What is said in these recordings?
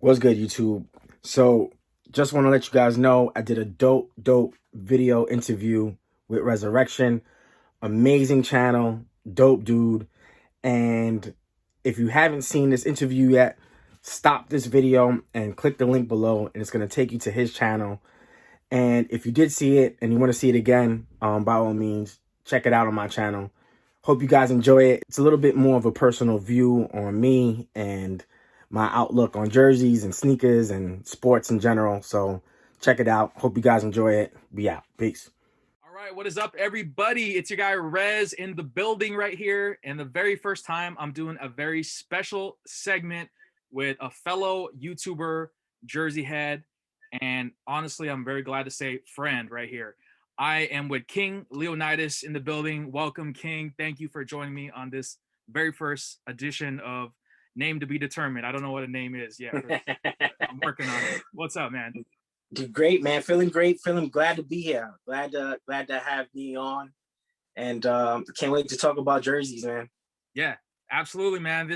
What's good, YouTube? So, just want to let you guys know I did a dope video interview with Rezrection. Amazing channel, dope dude. And if you haven't seen this interview yet, stop this video and click the link below, and it's going to take you to his channel. And if you did see it and you want to see it again, by all means, check it out on my channel. Hope you guys enjoy it. It's a little bit more of a personal view on me and my outlook on jerseys and sneakers and sports in general. So check it out. Hope you guys enjoy it. Be out. Peace. All right, what is up, everybody? It's your guy Rez in the building right here. And the very first time I'm doing a very special segment with a fellow YouTuber, Jersey Head. And honestly, I'm very glad to say friend right here. I am with King Leonidas in the building. Welcome, King. Thank you for joining me on this very first edition of Name to Be Determined. I don't know what a name is yet. I'm working on it. What's up, man? Great, man. Feeling great. Feeling glad to be here. Glad to have me on, and can't wait to talk about jerseys, man. Yeah, absolutely, man.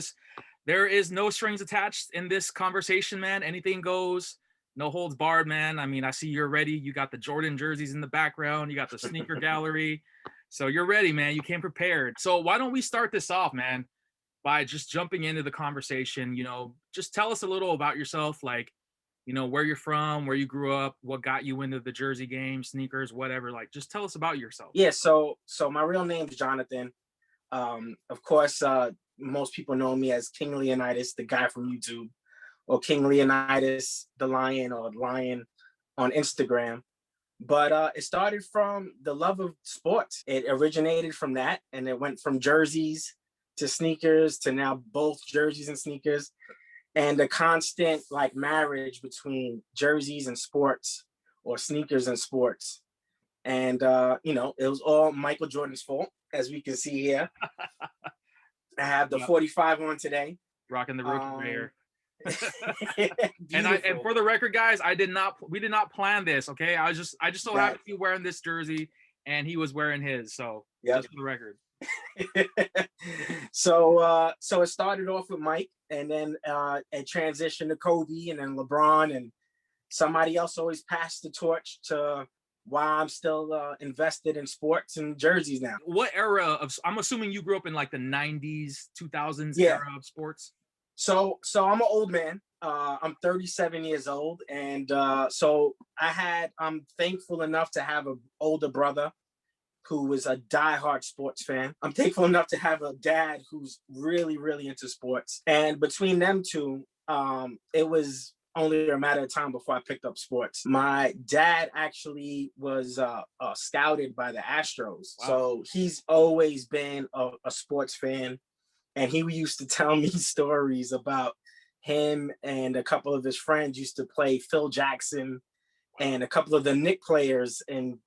There is no strings attached in this conversation, man. Anything goes, no holds barred, man. I mean, I see you're ready. You got the Jordan jerseys in the background. You got the sneaker gallery. So you're ready, man. You came prepared. So why don't we start this off, man, by just jumping into the conversation? Just tell us a little about yourself, like, where you're from, where you grew up, what got you into the jersey game, sneakers, whatever. Like, just tell us about yourself. Yeah. So my real name is Jonathan. Of course, most people know me as King Leonidas, the guy from YouTube, or King Leonidas, the Lion, or Lion on Instagram. But it started from the love of sports. It originated from that, and it went from jerseys to sneakers to now both jerseys and sneakers, and the constant like marriage between jerseys and sports or sneakers and sports. And it was all Michael Jordan's fault, as we can see here. I have the 45 on today. Rocking the rookie here. and for the record, guys, we did not plan this. Okay, I just so happened to be wearing this jersey, and he was wearing his. So just for the record. So it started off with Mike, and then it transitioned to Kobe, and then LeBron, and somebody else always passed the torch to why I'm still invested in sports and jerseys now. What era of? I'm assuming you grew up in like the '90s, 2000s era of sports. So I'm an old man. I'm 37 years old, and so I'm thankful enough to have an older brother who was a diehard sports fan. I'm thankful enough to have a dad who's really, really into sports. And between them two, it was only a matter of time before I picked up sports. My dad actually was scouted by the Astros. Wow. So he's always been a sports fan. And he used to tell me stories about him and a couple of his friends used to play Phil Jackson and a couple of the Knicks players in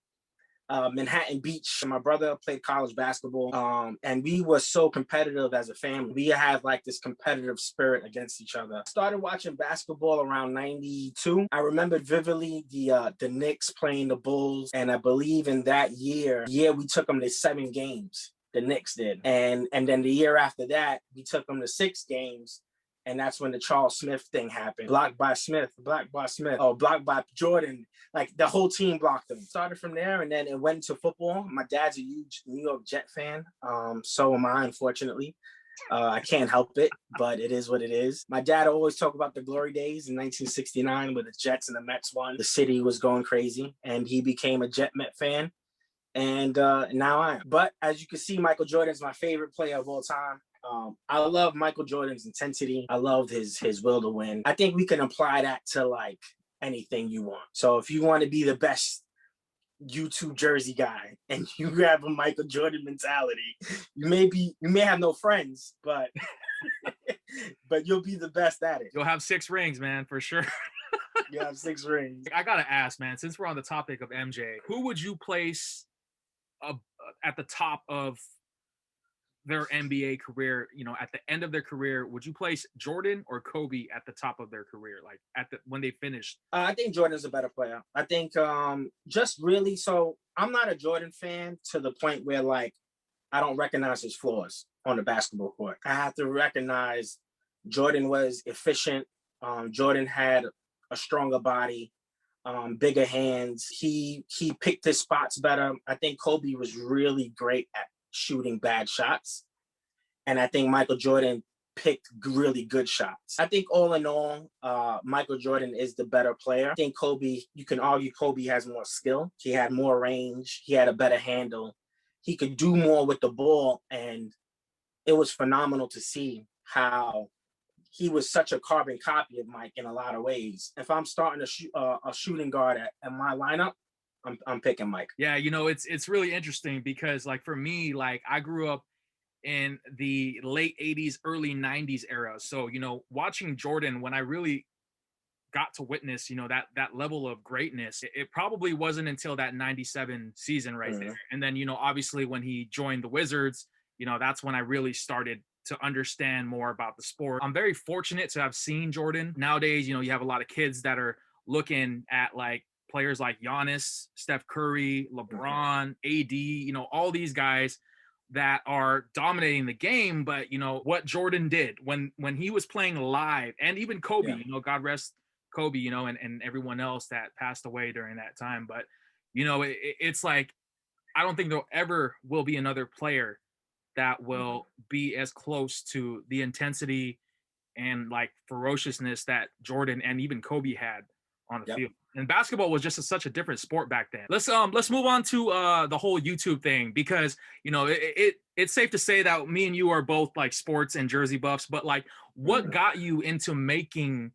Manhattan Beach. My brother played college basketball, and we were so competitive as a family. We had like this competitive spirit against each other. Started watching basketball around 92. I remember vividly the Knicks playing the Bulls, and I believe in that year we took them to 7 games. The Knicks did. And then the year after that, we took them to 6 games. And that's when the Charles Smith thing happened. Blocked by Smith, blocked by Jordan. Like the whole team blocked them. Started from there, and then it went to football. My dad's a huge New York Jet fan. So am I, unfortunately. I can't help it, but it is what it is. My dad always talked about the glory days in 1969 where the Jets and the Mets won. The city was going crazy, and he became a Jet Met fan. And now I am. But as you can see, Michael Jordan's my favorite player of all time. I love Michael Jordan's intensity. I love his will to win. I think we can apply that to like anything you want. So if you want to be the best YouTube jersey guy and you have a Michael Jordan mentality, you may have no friends, but but you'll be the best at it. You'll have 6 rings, man, for sure. You have 6 rings. I gotta ask, man, since we're on the topic of MJ, who would you place at the top of their NBA career? At the end of their career, would you place Jordan or Kobe at the top of their career, like when they finished? I think Jordan's a better player. I think just really, so I'm not a Jordan fan to the point where like I don't recognize his flaws on the basketball court. I have to recognize Jordan was efficient. Jordan had a stronger body, bigger hands. He picked his spots better. I think Kobe was really great at shooting bad shots, and I think Michael Jordan picked really good shots. I think all in all, Michael Jordan is the better player. I think Kobe, you can argue Kobe has more skill. He had more range. He had a better handle. He could do more with the ball, and it was phenomenal to see how he was such a carbon copy of Mike in a lot of ways. If I'm starting a shooting guard at my lineup, I'm picking Mike. Yeah, it's really interesting because like for me, like I grew up in the late 80s, early 90s era. So, watching Jordan, when I really got to witness, that level of greatness, it probably wasn't until that 97 season right there. And then, obviously when he joined the Wizards, that's when I really started to understand more about the sport. I'm very fortunate to have seen Jordan. Nowadays, you have a lot of kids that are looking at like players like Giannis, Steph Curry, LeBron, AD, all these guys that are dominating the game. But what Jordan did when he was playing live, and even Kobe, God rest Kobe, and everyone else that passed away during that time. But it's like I don't think there ever will be another player that will be as close to the intensity and like ferociousness that Jordan and even Kobe had on the field. And basketball was just such a different sport back then. Let's move on to the whole YouTube thing, because it's safe to say that me and you are both like sports and jersey buffs. But like, what got you into making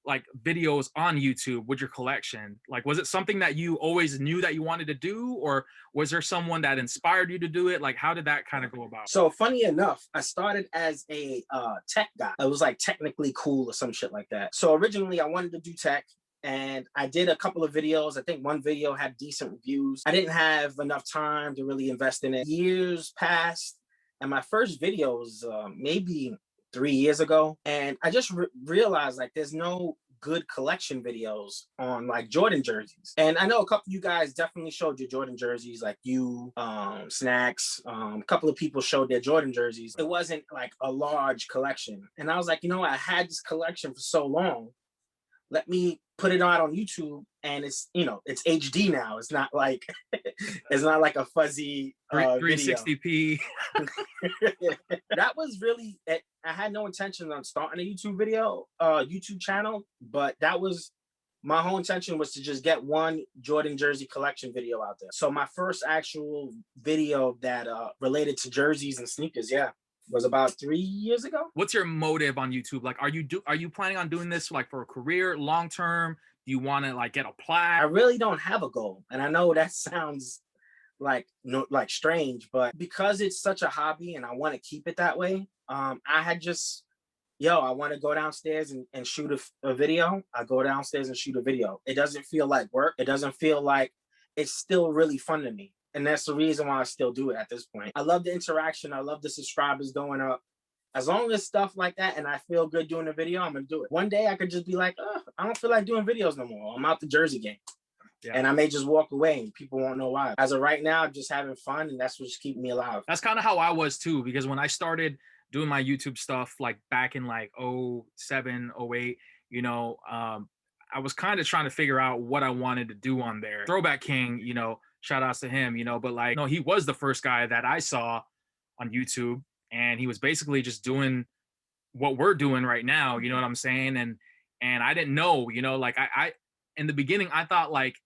like videos on YouTube with your collection? Like, was it something that you always knew that you wanted to do, or was there someone that inspired you to do it? Like, how did that kind of go about? So funny enough, I started as a tech guy. I was like technically cool or some shit like that. So originally I wanted to do tech, and I did a couple of videos. I think one video had decent reviews. I didn't have enough time to really invest in it. Years passed, and my first video was maybe 3 years ago. And I just realized like there's no good collection videos on like Jordan jerseys. And I know a couple of you guys definitely showed your Jordan jerseys, like you, Snacks, a couple of people showed their Jordan jerseys. It wasn't like a large collection. And I was like, I had this collection for so long. Let me put it out on YouTube, and it's it's HD now. It's not like it's not like a fuzzy 360p. That was really it. I had no intention on starting a YouTube channel, but that was my whole intention, was to just get one Jordan jersey collection video out there. So my first actual video that related to jerseys and sneakers, was about 3 years ago. What's your motive on YouTube? Like, are you planning on doing this like for a career, long term? Do you want to like get a plaque? I really don't have a goal, and I know that sounds like strange, but because it's such a hobby and I want to keep it that way, I had just I want to go downstairs and shoot a video. I go downstairs and shoot a video. It doesn't feel like work. It doesn't feel like, it's still really fun to me. And that's the reason why I still do it at this point. I love the interaction. I love the subscribers going up. As long as stuff like that and I feel good doing a video, I'm going to do it. One day I could just be like, I don't feel like doing videos no more. I'm out the jersey game. Yeah. And I may just walk away and people won't know why. As of right now, I'm just having fun, and that's what's keeping me alive. That's kind of how I was too, because when I started doing my YouTube stuff, like back in like 07, 08, I was kind of trying to figure out what I wanted to do on there. Throwback King, shout outs to him, but like, no, he was the first guy that I saw on YouTube, and he was basically just doing what we're doing right now. You know what I'm saying? And I didn't know, like I in the beginning, I thought like,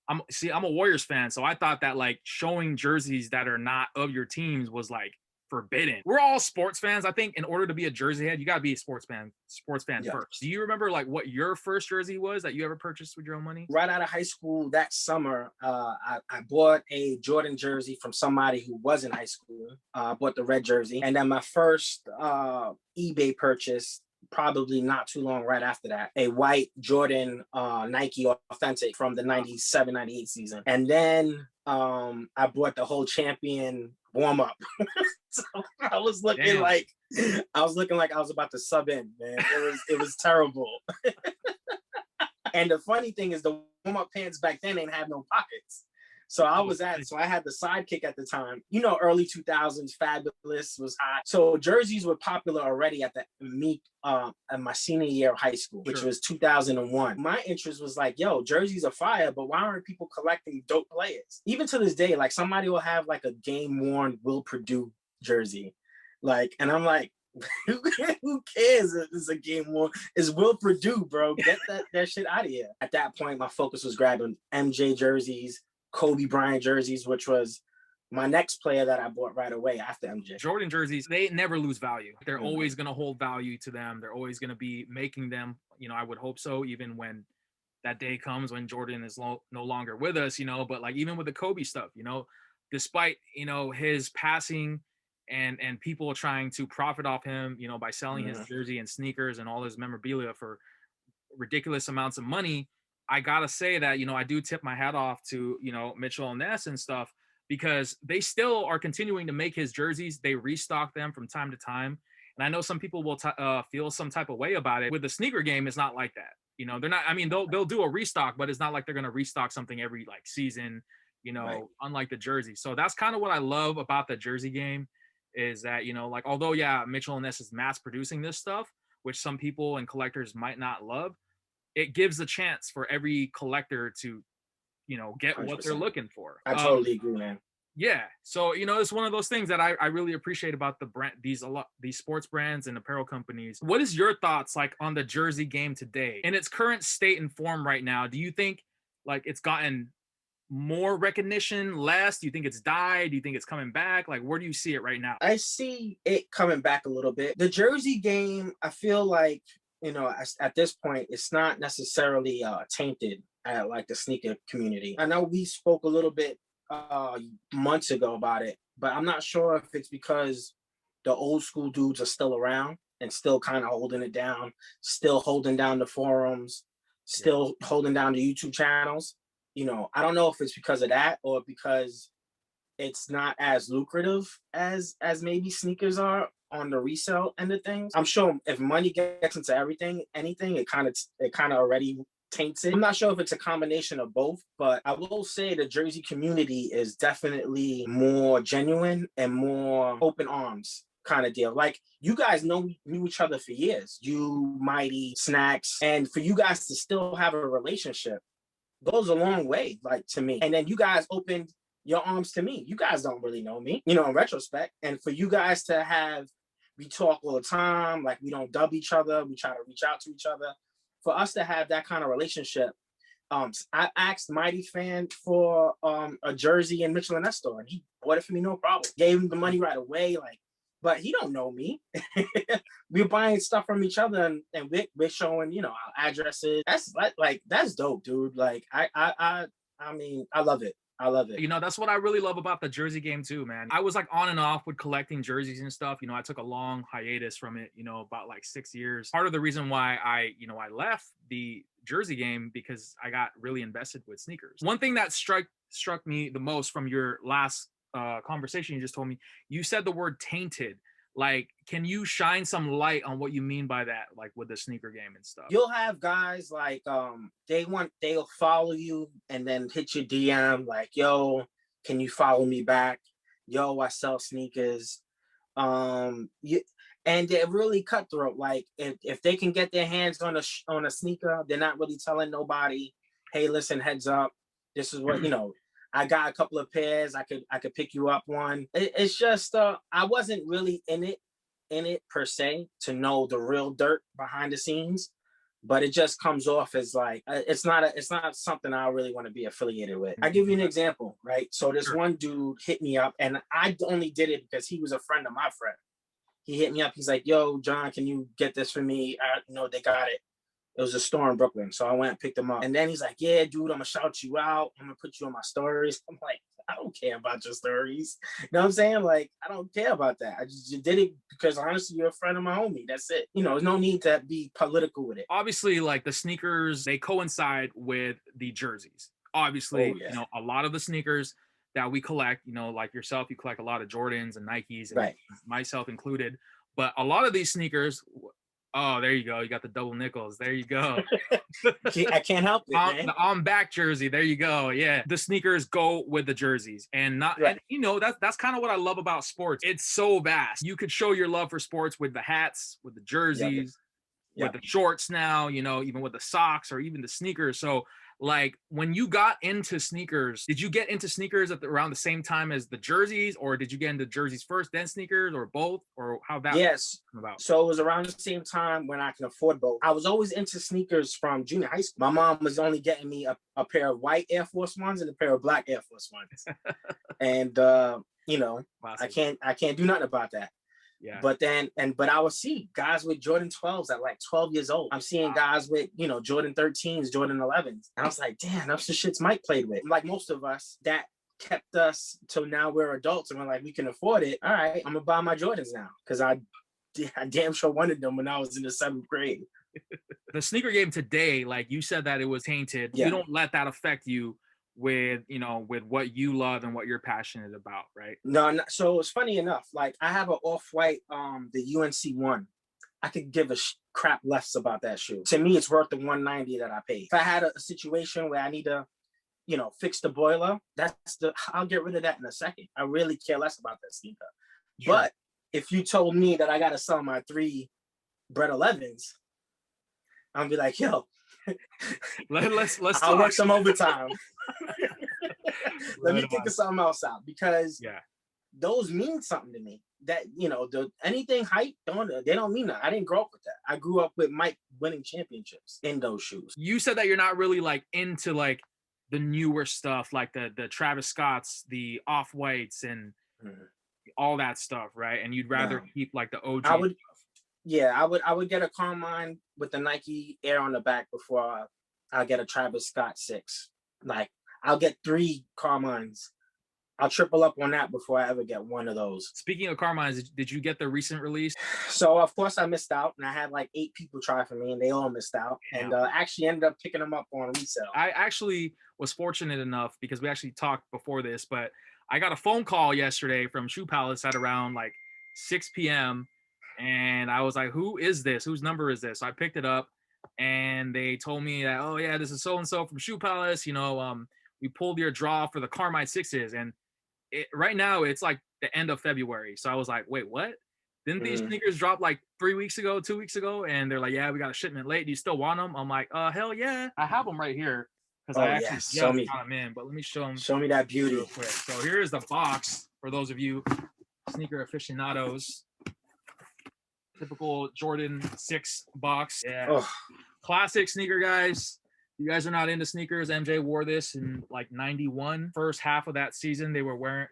I'm a Warriors fan. So I thought that like showing jerseys that are not of your teams was like forbidden. We're all sports fans. I think in order to be a jersey head, you got to be a sports fan first. Do you remember like what your first jersey was that you ever purchased with your own money? Right out of high school that summer, I bought a Jordan jersey from somebody who was in high school. I bought the red jersey. And then my first eBay purchase, probably not too long right after that, a white Jordan Nike Authentic from the 97-98 season. And then I bought the whole champion warm-up. So I was looking like I was about to sub in, man. It was terrible. And the funny thing is, the warm-up pants back then ain't have no pockets. So I had the sidekick at the time. You know, early 2000s, Fabulous was hot. So jerseys were popular already at my senior year of high school, which was 2001. My interest was like, yo, jerseys are fire, but why aren't people collecting dope players? Even to this day, like somebody will have like a game worn Will Purdue jersey. Like, and I'm like, who cares if it's a game worn? It's Will Purdue, bro. Get that shit out of here. At that point, my focus was grabbing MJ jerseys, Kobe Bryant jerseys, which was my next player that I bought right away after MJ. Jordan jerseys, they never lose value. They're always going to hold value to them. They're always going to be making them, you know, I would hope so, even when that day comes when Jordan is no longer with us, you know, but like even with the Kobe stuff, you know, despite, you know, his passing and people trying to profit off him, you know, by selling his jersey and sneakers and all his memorabilia for ridiculous amounts of money, I gotta say that, you know, I do tip my hat off to, you know, Mitchell and Ness and stuff, because they still are continuing to make his jerseys. They restock them from time to time. And I know some people will feel some type of way about it. With the sneaker game, it's not like that. You know, they're not, I mean, they'll do a restock, but it's not like they're going to restock something every like season, you know, unlike the jersey. So that's kind of what I love about the jersey game, is that, you know, like, although, yeah, Mitchell and Ness is mass producing this stuff, which some people and collectors might not love, it gives a chance for every collector to, you know, get 100%. What they're looking for. I totally agree, man. Yeah. So, you know, it's one of those things that I really appreciate about the brand, these sports brands and apparel companies. What is your thoughts like on the jersey game today in its current state and form right now? Do you think like it's gotten more recognition, less? Do you think it's died? Do you think it's coming back? Like, where do you see it right now? I see it coming back a little bit. The jersey game, I feel like, you know, at this point, it's not necessarily tainted at like the sneaker community. I know we spoke a little bit months ago about it, but I'm not sure if it's because the old school dudes are still around and still kind of holding it down, still holding down the forums, still holding down the YouTube channels. You know, I don't know if it's because of that or because it's not as lucrative as maybe sneakers are on the resale end of things. I'm sure if money gets into anything, it kind of already taints it. I'm not sure if it's a combination of both, but I will say the jersey community is definitely more genuine and more open arms kind of deal. Like, you guys knew each other for years, you, Mighty, Snacks, and for you guys to still have a relationship goes a long way, like, to me. And then you guys opened your arms to me. You guys don't really know me, you know, in retrospect. And for you guys to we talk all the time, like we don't dub each other, we try to reach out to each other. For us to have that kind of relationship, I asked Mighty Fan for a jersey in Mitchell and Ness store, and he bought it for me, no problem. Gave him the money right away, like, but he don't know me. We're buying stuff from each other, and we're showing, you know, our addresses. That's like that's dope, dude. Like, I mean, I love it. I love it. You know, that's what I really love about the jersey game too, man. I was like on and off with collecting jerseys and stuff. You know, I took a long hiatus from it, you know, about like 6 years. Part of the reason why I left the jersey game because I got really invested with sneakers. One thing that struck me the most from your last conversation you just told me, you said the word tainted. Like, can you shine some light on what you mean by that, like with the sneaker game and stuff? You'll have guys like they'll follow you and then hit your DM like, yo, can you follow me back? Yo, I sell sneakers. And they're really cutthroat. Like, if they can get their hands on a sneaker, they're not really telling nobody, hey, listen, heads up, this is what, you know, I got a couple of pairs. I could pick you up one. It's just I wasn't really in it per se to know the real dirt behind the scenes, but it just comes off as like it's not something I really want to be affiliated with. I give you an example, right? So this one dude hit me up, and I only did it because he was a friend of my friend. He hit me up. He's like, "Yo, John, can you get this for me? You know, they got it." It was a store in Brooklyn. So I went and picked him up. And then he's like, yeah, dude, I'm going to shout you out. I'm going to put you on my stories. I'm like, I don't care about your stories. You know what I'm saying? Like, I don't care about that. I just did it because, honestly, you're a friend of my homie. That's it. You know, there's no need to be political with it. Obviously, like, the sneakers, they coincide with the jerseys. Obviously, you know, a lot of the sneakers that we collect, you know, like yourself, you collect a lot of Jordans and Nikes, and myself included. But a lot of these sneakers Oh, there you go. You got the double nickels. There you go. I can't help it, man. The on back jersey. There you go. Yeah. The sneakers go with the jerseys. And not Right. and you know, that's kind of what I love about sports. It's so vast. You could show your love for sports with the hats, with the jerseys, with the shorts now, you know, even with the socks or even the sneakers. So like when you got into sneakers, did you get into sneakers around the same time as the jerseys, or did you get into jerseys first, then sneakers, or both, or how that Yes. come about? So it was around the same time when I can afford both. I was always into sneakers from junior high school. My mom was only getting me a pair of white Air Force Ones and a pair of black Air Force Ones. And you know, Classic. I can't do nothing about that. Yeah. But I would see guys with Jordan 12s at like 12 years old. I'm seeing guys with, you know, Jordan 13s, Jordan 11s. And I was like, damn, that's the shits Mike played with. Like most of us, that kept us till now we're adults and we're like, we can afford it. All right, I'm gonna buy my Jordans now. Cause I damn sure wanted them when I was in the 7th grade. The sneaker game today, like you said that it was tainted. Yeah. You don't let that affect you with, you know, with what you love and what you're passionate about, right? No, so it's funny enough. Like I have an off-white, the UNC one. I could give a crap less about that shoe. To me, it's worth the $190 that I paid. If I had a situation where I need to, you know, fix the boiler, I'll get rid of that in a second. I really care less about that sneaker. Sure. But if you told me that I got to sell my 3 Bred 11s, I'll be like, yo, let's I'll work some overtime. Let me think of something else out, because those mean something to me. That, you know, anything hype, they don't mean that. I didn't grow up with that. I grew up with Mike winning championships in those shoes. You said that you're not really like into like the newer stuff, like the Travis Scotts, the Off-Whites, and all that stuff, right? And you'd rather keep like the OG stuff. I would get a Carmine with the Nike Air on the back before I get a Travis Scott 6. Like I'll get 3 Carmines. I'll triple up on that before I ever get one of those. Speaking of Carmines, did you get the recent release? So of course I missed out, and I had like 8 people try for me, and they all missed out. Damn. And actually ended up picking them up on resale. I actually was fortunate enough, because we actually talked before this, but I got a phone call yesterday from Shoe Palace at around like 6 p.m. And I was like, who is this? Whose number is this? So I picked it up, and they told me that, oh yeah, this is so-and-so from Shoe Palace. You know, we pulled your draw for the Carmine 6s. And right now it's like the end of February. So I was like, wait, what? Didn't these sneakers drop like 3 weeks ago, 2 weeks ago? And they're like, yeah, we got a shipment late. Do you still want them? I'm like, hell yeah. I have them right here, because I actually just got them in. But let me show them. Show me that beauty real quick. So here's the box for those of you sneaker aficionados. Typical Jordan 6 box. Yeah. Oh. Classic sneaker, guys. You guys are not into sneakers. MJ wore this in like 91. First half of that season, they were wearing.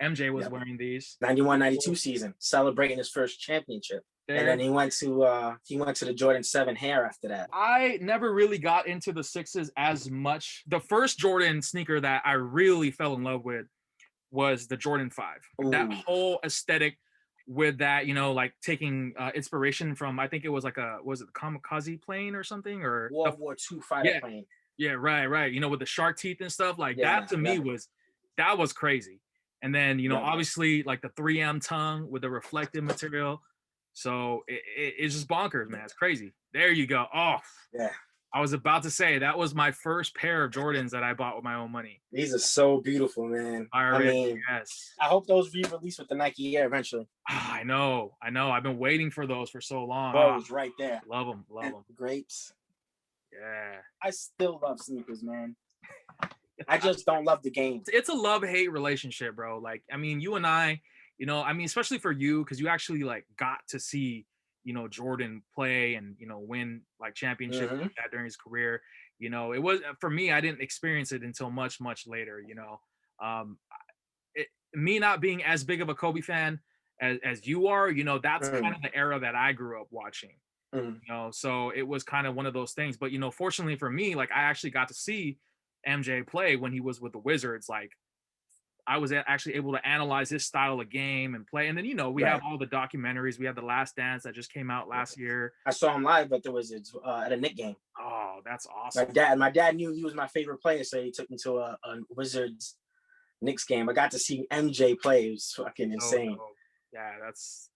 MJ was wearing these. 91-92 season, celebrating his first championship. There. And then he went to the Jordan 7 Hair after that. I never really got into the 6s as much. The first Jordan sneaker that I really fell in love with was the Jordan 5. Ooh. That whole aesthetic with that, you know, like taking inspiration from, I think it was like was it the kamikaze plane or something, or World War II fighter plane? Yeah, right. You know, with the shark teeth and stuff, like that to me was crazy. And then, you know, obviously like the 3M tongue with the reflective material. So it's just bonkers, man. It's crazy. There you go. Oh, yeah. I was about to say that was my first pair of Jordans that I bought with my own money. These are so beautiful, man. I mean, yes. I hope those re-release with the Nike Air eventually. I know. I've been waiting for those for so long. Bro, it's right there. Love them. Grapes. Yeah. I still love sneakers, man. I just don't love the game. It's a love-hate relationship, bro. Like, I mean, you and I, you know, I mean, especially for you, because you actually like got to see, you know, Jordan play and, you know, win like championships like that during his career. You know, it was, for me, I didn't experience it until much, much later, you know. Me not being as big of a Kobe fan as you are, you know, that's kind of the era that I grew up watching. You know, so it was kind of one of those things. But, you know, fortunately for me, like I actually got to see MJ play when he was with the Wizards. Like I was actually able to analyze his style of game and play. And then, you know, we have all the documentaries. We have The Last Dance that just came out last year. I saw him live at the Wizards at a Knicks game. Oh, that's awesome. My dad knew he was my favorite player, so he took me to a Wizards Knicks game. I got to see MJ play. It was fucking insane. Yeah, that's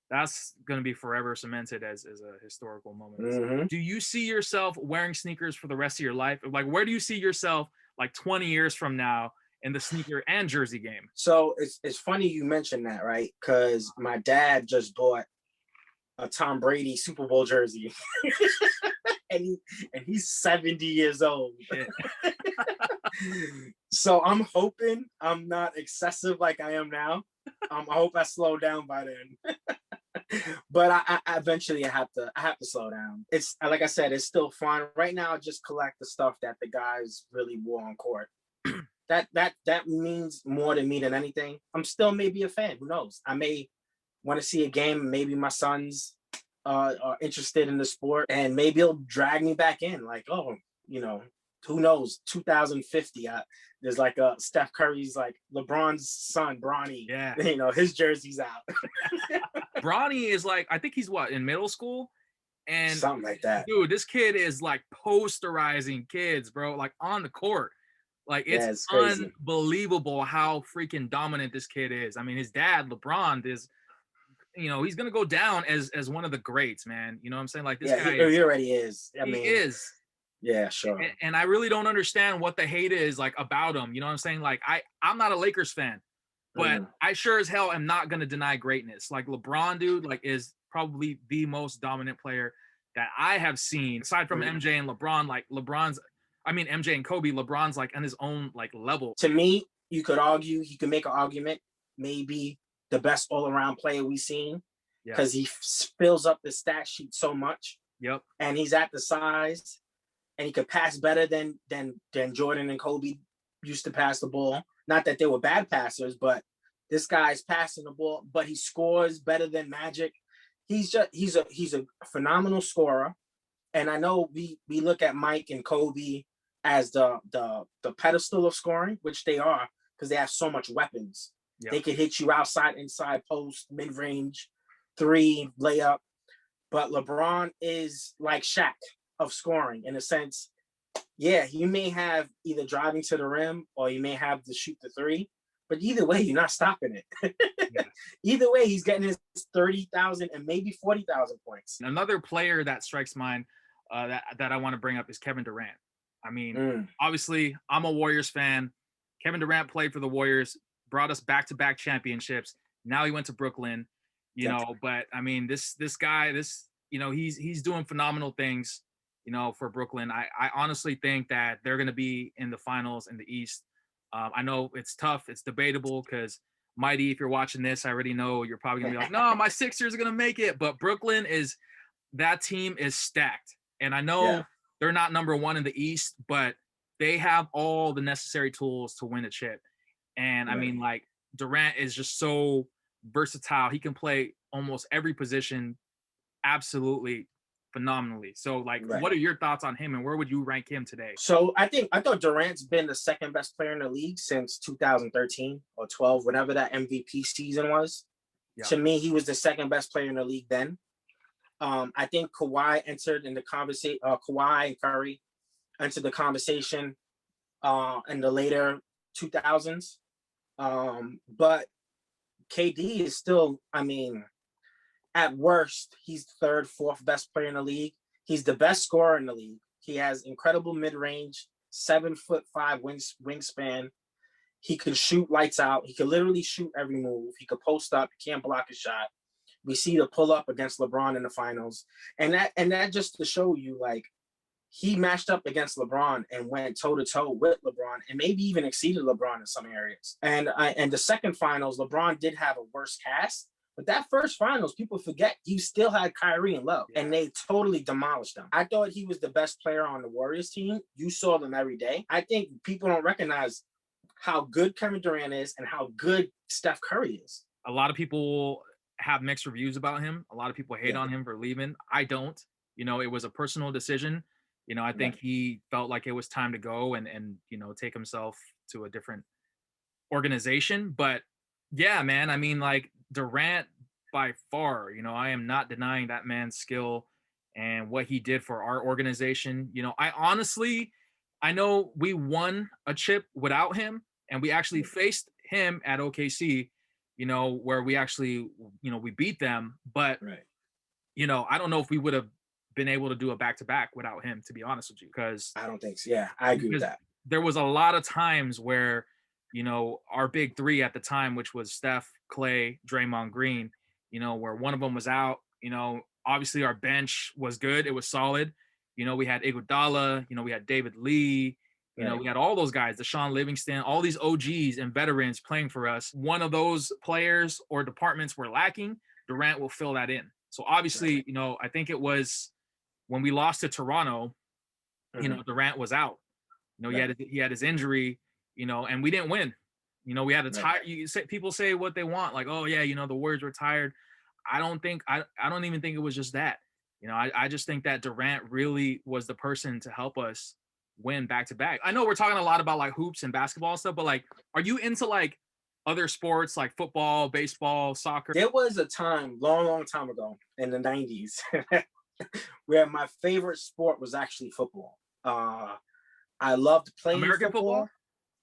That's going to be forever cemented as a historical moment. Mm-hmm. Do you see yourself wearing sneakers for the rest of your life? Like, where do you see yourself like 20 years from now in the sneaker and jersey game? So it's funny you mentioned that, right? Because my dad just bought a Tom Brady Super Bowl jersey, and he's 70 years old. So I'm hoping I'm not excessive like I am now. I hope I slow down by then. But I eventually I have to slow down. It's like I said, it's still fun. Right now, I just collect the stuff that the guys really wore on court. That means more to me than anything. I'm still maybe a fan. Who knows? I may want to see a game. Maybe my sons are interested in the sport, and maybe he'll drag me back in. Like, oh, who knows? 2050. There's like a Steph Curry's like LeBron's son, Bronny. Yeah. His jersey's out. Bronny is like, I think he's in middle school? And something like that. Dude, this kid is like posterizing kids, bro, like on the court. Like, it's unbelievable how freaking dominant this kid is. I mean, his dad, LeBron, is, he's going to go down as one of the greats, man. You know what I'm saying? Like, this guy he already is. He is. Yeah, sure. And I really don't understand what the hate is like about him. You know what I'm saying? Like, I'm not a Lakers fan, but I sure as hell am not going to deny greatness. Like, LeBron, dude, like, is probably the most dominant player that I have seen, aside from MJ and LeBron. Like, MJ and Kobe, LeBron's like on his own like level. To me, you could make an argument, maybe the best all-around player we've seen, because he fills up the stat sheet so much. Yep. And he's at the size, and he could pass better than Jordan and Kobe used to pass the ball. Not that they were bad passers, but this guy's passing the ball, but he scores better than Magic. He's a phenomenal scorer. And I know we look at Mike and Kobe as the pedestal of scoring, which they are, because they have so much weapons. Yep. They could hit you outside, inside, post, mid-range, three, layup. But LeBron is like Shaq of scoring in a sense. Yeah, you may have either driving to the rim or you may have to shoot the three, but either way, you're not stopping it. Yeah. Either way, he's getting his 30,000 and maybe 40,000 points. Another player that strikes mind that I want to bring up is Kevin Durant. I mean, obviously, I'm a Warriors fan. Kevin Durant played for the Warriors, brought us back-to-back championships. Now he went to Brooklyn, but I mean, this guy, he's doing phenomenal things, for Brooklyn. I honestly think that they're going to be in the finals in the East. I know it's tough. It's debatable because Mighty, if you're watching this, I already know you're probably going to be like, no, my Sixers are going to make it. But Brooklyn that team is stacked. And I know they're not number one in the East, but they have all the necessary tools to win a chip. And I mean, like, Durant is just so versatile. He can play almost every position absolutely phenomenally. So, like, what are your thoughts on him and where would you rank him today? So I thought Durant's been the second best player in the league since 2013 or 12, whatever that MVP season was. Yeah. To me, he was the second best player in the league then. I think Kawhi entered in the conversation. Kawhi and Curry entered the conversation in the later 2000s. But KD is still, I mean, at worst, he's third, fourth best player in the league. He's the best scorer in the league. He has incredible mid-range, 7'5" wingspan. He can shoot lights out. He can literally shoot every move. He could post up. He can't block a shot. We see the pull up against LeBron in the finals. And that just to show you, like, he matched up against LeBron and went toe-to-toe with LeBron and maybe even exceeded LeBron in some areas. And the second finals, LeBron did have a worse cast. But that first finals, people forget you still had Kyrie and Love, and they totally demolished them. I thought he was the best player on the Warriors team. You saw them every day. I think people don't recognize how good Kevin Durant is and how good Steph Curry is. A lot of people have mixed reviews about him. A lot of people hate on him for leaving. I don't. It was a personal decision. I think he felt like it was time to go and take himself to a different organization. But yeah, man, I mean, like, Durant by far, I am not denying that man's skill and what he did for our organization. I know we won a chip without him and we actually faced him at OKC where we actually, we beat them. But, Right. I don't know if we would have been able to do a back-to-back without him, to be honest with you, because I don't think so. Yeah, I agree with that. there was a lot of times where, our big three at the time, which was Steph, Clay, Draymond Green, where one of them was out, obviously our bench was good. It was solid. We had Iguodala, we had David Lee, Right. we had all those guys, Deshaun Livingston, all these OGs and veterans playing for us. One of those players or departments were lacking, Durant will fill that in. So obviously, I think it was when we lost to Toronto, Durant was out. He had his injury, and we didn't win. We had a tie. People say what they want, like, oh yeah, the Warriors were tired. I don't even think it was just that. I just think that Durant really was the person to help us win back to back. I know we're talking a lot about like hoops and basketball and stuff, but like, are you into like other sports like football, baseball, soccer? There was a time, long time ago in the 90s, where my favorite sport was actually football. I loved playing football.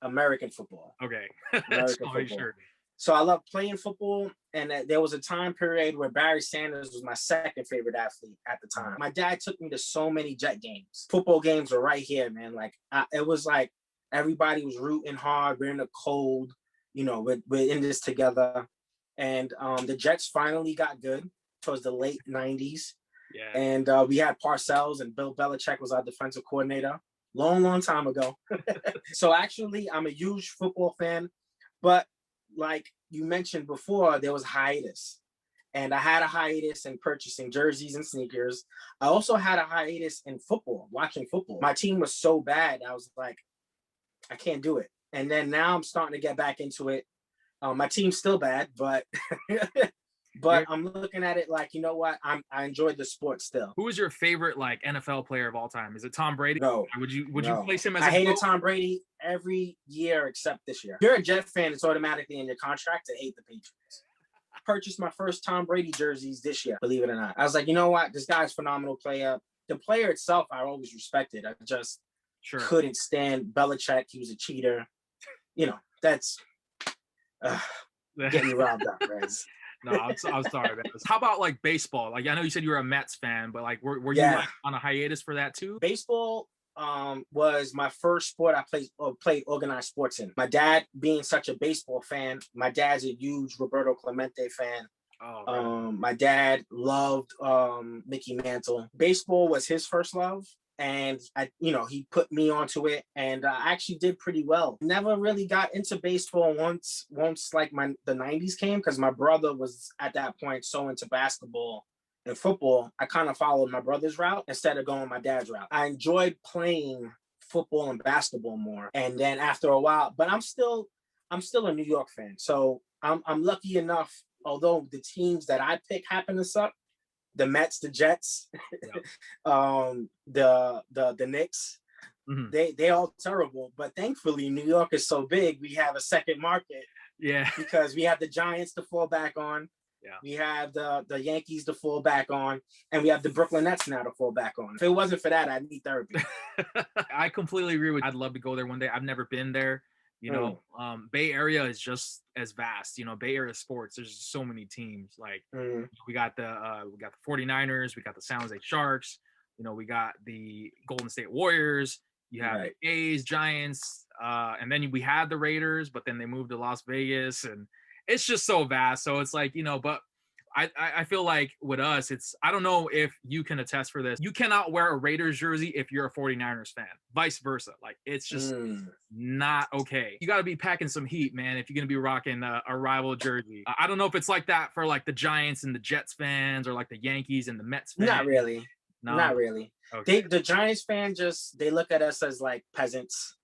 American football. Okay. American football. Sure. So I loved playing football, and there was a time period where Barry Sanders was my second favorite athlete at the time. My dad took me to so many Jet games. Football games were right here, man. Like it was like everybody was rooting hard. We're in the cold, we're in this together. And the Jets finally got good towards the late 90s. Yeah. And we had Parcells, and Bill Belichick was our defensive coordinator. Long time ago. So actually, I'm a huge football fan, but like you mentioned before, there was hiatus. And I had a hiatus in purchasing jerseys and sneakers. I also had a hiatus in football, watching football. My team was so bad, I was like, I can't do it. And then now I'm starting to get back into it. My team's still bad, but but I'm looking at it like, you know what? I enjoyed the sport still. Who is your favorite like NFL player of all time? Is it Tom Brady? No. Would you place him as I hated Tom Brady every year except this year. If you're a Jet fan, it's automatically in your contract to hate the Patriots. I purchased my first Tom Brady jerseys this year, believe it or not. I was like, you know what? This guy's a phenomenal player. The player itself, I always respected. I just couldn't stand Belichick. He was a cheater. That's getting me riled up, Rez. No, I'm sorry, man. How about like baseball? Like I know you said you were a Mets fan, but like were you like on a hiatus for that too? Baseball was my first sport I played organized sports in. My dad being such a baseball fan, my dad's a huge Roberto Clemente fan. Oh, right. My dad loved Mickey Mantle. Baseball was his first love. And he put me onto it, and I actually did pretty well. Never really got into baseball once like the 90s came, because my brother was at that point so into basketball and football. I kind of followed my brother's route instead of going my dad's route. I enjoyed playing football and basketball more, and then after a while, but I'm still a New York fan, so I'm lucky enough. Although the teams that I pick happen to suck, the Mets, the Jets, the Knicks, they all terrible. But thankfully, New York is so big, we have a second market. Yeah. Because we have the Giants to fall back on. Yeah. We have the Yankees to fall back on, and we have the Brooklyn Nets now to fall back on. If it wasn't for that, I'd need therapy. I completely agree with you. I'd love to go there one day. I've never been there. Bay Area is just as vast. Bay Area sports, there's so many teams. Like we got the 49ers, we got the San Jose Sharks, we got the Golden State Warriors, you have the A's, Giants, and then we had the Raiders, but then they moved to Las Vegas, and it's just so vast. So it's like, but I feel like with us, I don't know if you can attest for this. You cannot wear a Raiders jersey if you're a 49ers fan, vice versa. Like it's just not okay. You got to be packing some heat, man, if you're going to be rocking a rival jersey. I don't know if it's like that for like the Giants and the Jets fans, or like the Yankees and the Mets fans. Not really. No? Not really. Okay. The Giants fans they look at us as like peasants.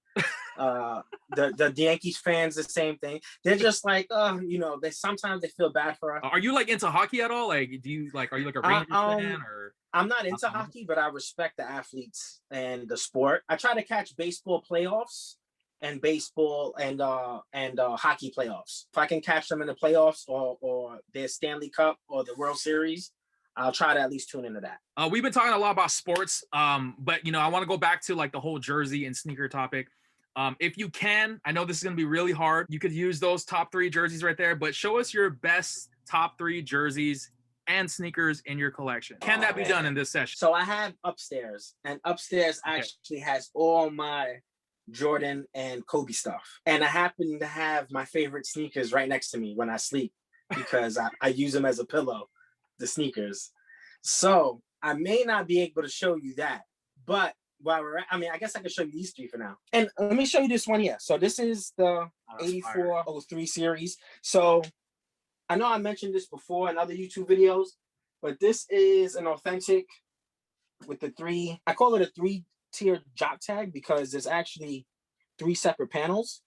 The Yankees fans, the same thing. They're just like, they sometimes they feel bad for us. Are you like into hockey at all? Like, are you like a Rangers fan or? I'm not into hockey, but I respect the athletes and the sport. I try to catch baseball playoffs and baseball and hockey playoffs. If I can catch them in the playoffs or their Stanley Cup or the World Series, I'll try to at least tune into that. We've been talking a lot about sports, but I want to go back to like the whole jersey and sneaker topic. If you can, I know this is going to be really hard. You could use those top 3 jerseys right there, but show us your best top 3 jerseys and sneakers in your collection. Can that be done in this session? So I have upstairs, and upstairs actually has all my Jordan and Kobe stuff. And I happen to have my favorite sneakers right next to me when I sleep because I use them as a pillow, the sneakers. So I may not be able to show you that, but while we're at, I mean, I guess I can show you these 3 for now. And let me show you this one here. So this is the 8403 series. So I know I mentioned this before in other YouTube videos, but this is an authentic with the 3, I call it a 3-tier jock tag because there's actually 3 separate panels,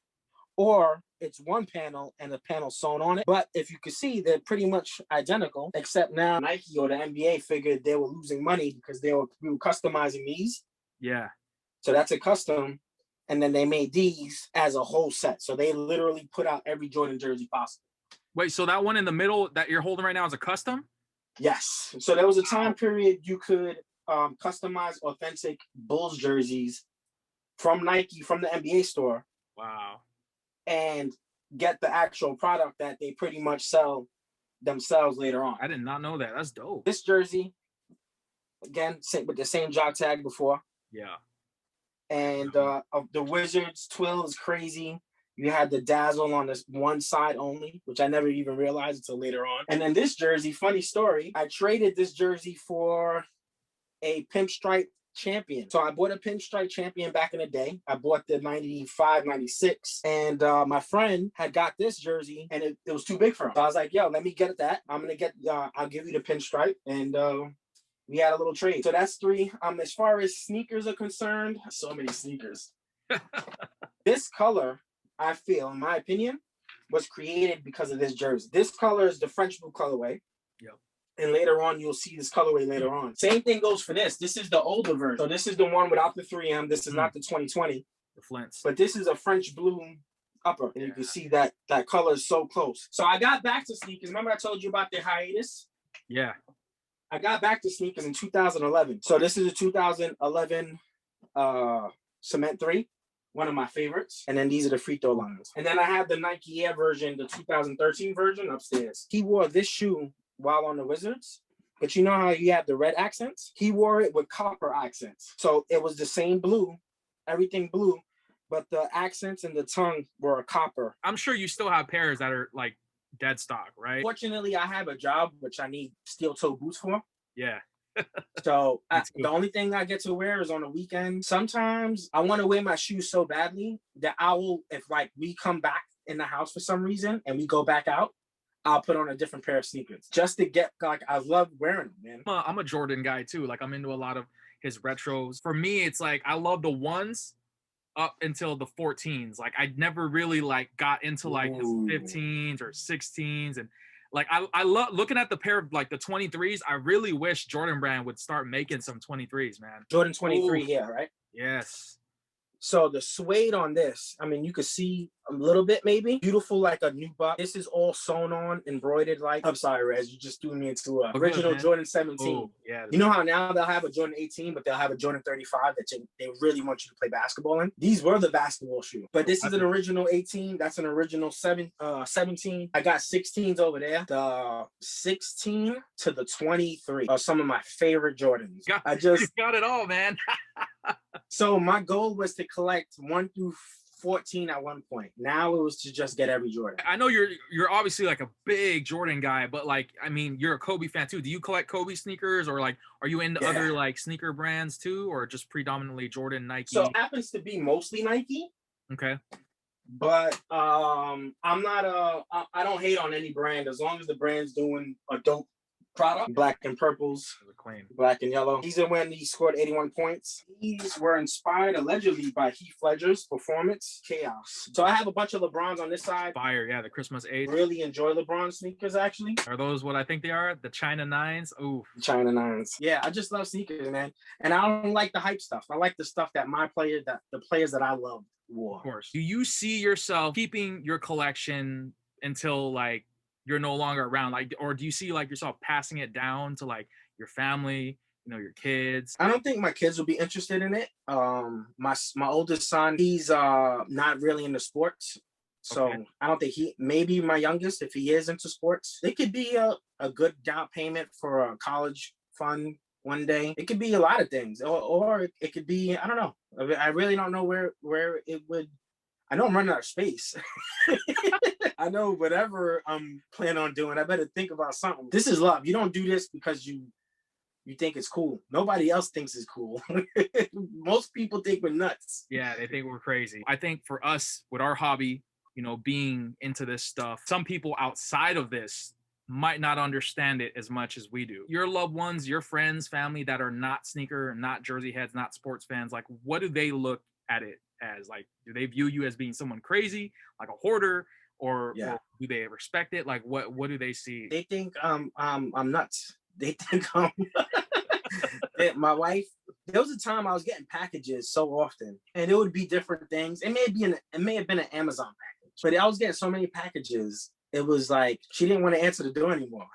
or it's 1 panel and a panel sewn on it. But if you can see, they're pretty much identical, except now Nike or the NBA figured they were losing money because we were customizing these. Yeah. So that's a custom. And then they made these as a whole set. So they literally put out every Jordan jersey possible. Wait, so that one in the middle that you're holding right now is a custom? Yes. So there was a time period you could customize authentic Bulls jerseys from Nike, from the NBA store. Wow. And get the actual product that they pretty much sell themselves later on. I did not know that. That's dope. This jersey, again, with the same jock tag before. Yeah. And the Wizards twill is crazy. You had the dazzle on this one side only, which I never even realized until later on. And then this jersey, funny story, I traded this jersey for a pinstripe champion. So I bought a pinstripe champion back in the day. I bought the 95, 96. And my friend had got this jersey and it was too big for him. So I was like, yo, let me get that. I'm going to get, I'll give you the pinstripe. And we had a little trade. So that's 3. As far as sneakers are concerned, so many sneakers. This color, I feel, in my opinion, was created because of this jersey. This color is the French blue colorway. Yep. And later on, you'll see this colorway later on. Same thing goes for this. This is the older version. So this is the one without the 3M. This is not the 2020. The Flints. But this is a French blue upper. And you can see that color is so close. So I got back to sneakers. Remember I told you about the hiatus? Yeah. I got back to sneakers in 2011. So this is a 2011 Cement 3. One of my favorites. And then these are the free throw lines. And then I have the Nike Air version, the 2013 version upstairs. He wore this shoe while on the Wizards. But you know how you have the red accents? He wore it with copper accents. So it was the same blue, everything blue, but the accents and the tongue were a copper. I'm sure you still have pairs that are like dead stock, right? Fortunately, I have a job which I need steel toe boots for. Yeah. So the only thing I get to wear is on the weekend. Sometimes I want to wear my shoes so badly that I will, if like we come back in the house for some reason and we go back out, I'll put on a different pair of sneakers just to get, like, I love wearing them, man. I'm a Jordan guy too. Like I'm into a lot of his retros. For me, it's like I love the 1s up until the 14s. Like I never really like got into like the 15s or 16s. And like I love looking at the pair of like the 23s. I really wish Jordan Brand would start making some 23s, man. Jordan 23, yeah, right? Yes. So the suede on this, I mean, you could see a little bit maybe. Beautiful like a new buck. This is all sewn on, embroidered like. I'm sorry, Rez, you just threw me into a original Jordan 17. Ooh, yeah. You know how now they'll have a Jordan 18, but they'll have a Jordan 35 that they really want you to play basketball in? These were the basketball shoe. But this is an original 18. That's an original 17. I got 16s over there. The 16 to the 23 are some of my favorite Jordans. I just got it all, man. So my goal was to collect 1 through 14 at one point. Now it was to just get every Jordan. I know you're obviously like a big Jordan guy, but like, I mean, you're a Kobe fan too. Do you collect Kobe sneakers, or like, are you into other like sneaker brands too, or just predominantly Jordan, Nike? So it happens to be mostly Nike. Okay. But I'm not I don't hate on any brand as long as the brand's doing a dope product. Black and purples, black and yellow. These are when he scored 81 points. These were inspired allegedly by Heath Ledger's performance, Chaos. So I have a bunch of LeBrons on this side. Fire, yeah, the Christmas 8. Really enjoy LeBron sneakers, actually. Are those what I think they are? The China 9s? Ooh. China 9s. Yeah, I just love sneakers, man. And I don't like the hype stuff. I like the stuff that the players that I love wore. Of course. Do you see yourself keeping your collection until like you're no longer around, like, or do you see like yourself passing it down to like your family, your kids? I don't think my kids will be interested in it. My oldest son, he's not really into sports. So Okay. I don't think maybe my youngest, if he is into sports, it could be a good down payment for a college fund one day. It could be a lot of things, or it could be, I don't know. I really don't know where it would. I know I'm running out of space. I know whatever I'm planning on doing, I better think about something. This is love. You don't do this because you think it's cool. Nobody else thinks it's cool. Most people think we're nuts. Yeah, they think we're crazy. I think for us, with our hobby, being into this stuff, some people outside of this might not understand it as much as we do. Your loved ones, your friends, family that are not sneaker, not jersey heads, not sports fans, like, what do they look at it as? Like, do they view you as being someone crazy, like a hoarder, or do they respect it? Like, what do they see? They think I'm nuts. They think my wife. There was a time I was getting packages so often, and it would be different things. It may have been an Amazon package, but I was getting so many packages. It was like she didn't want to answer the door anymore.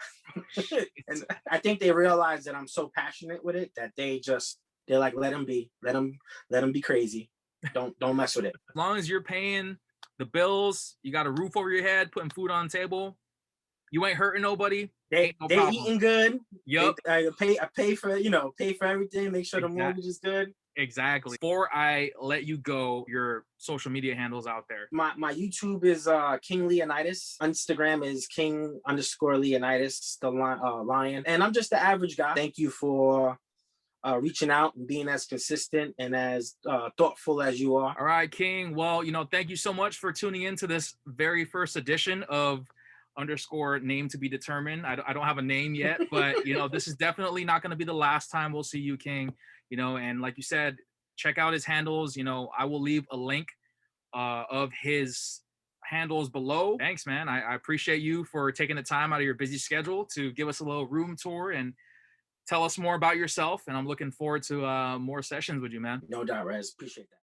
And I think they realized that I'm so passionate with it that they're like, let him be, let him be crazy. Don't mess with it. As long as you're paying the bills, you got a roof over your head, putting food on the table, you ain't hurting nobody. They eating good. Yep. I pay for everything. Make sure the mortgage is good. Exactly. Before I let you go, your social media handles out there. My YouTube is King Leonidas. Instagram is King_Leonidas, the lion. And I'm just the average guy. Thank you for reaching out and being as consistent and as thoughtful as you are. All right, King. Well, thank you so much for tuning into this very first edition of _name to be determined. I don't have a name yet, but this is definitely not going to be the last time we'll see you, King. And like you said, check out his handles. I will leave a link of his handles below. Thanks, man. I appreciate you for taking the time out of your busy schedule to give us a little room tour and tell us more about yourself. And I'm looking forward to more sessions with you, man. No doubt, Rez. Appreciate that.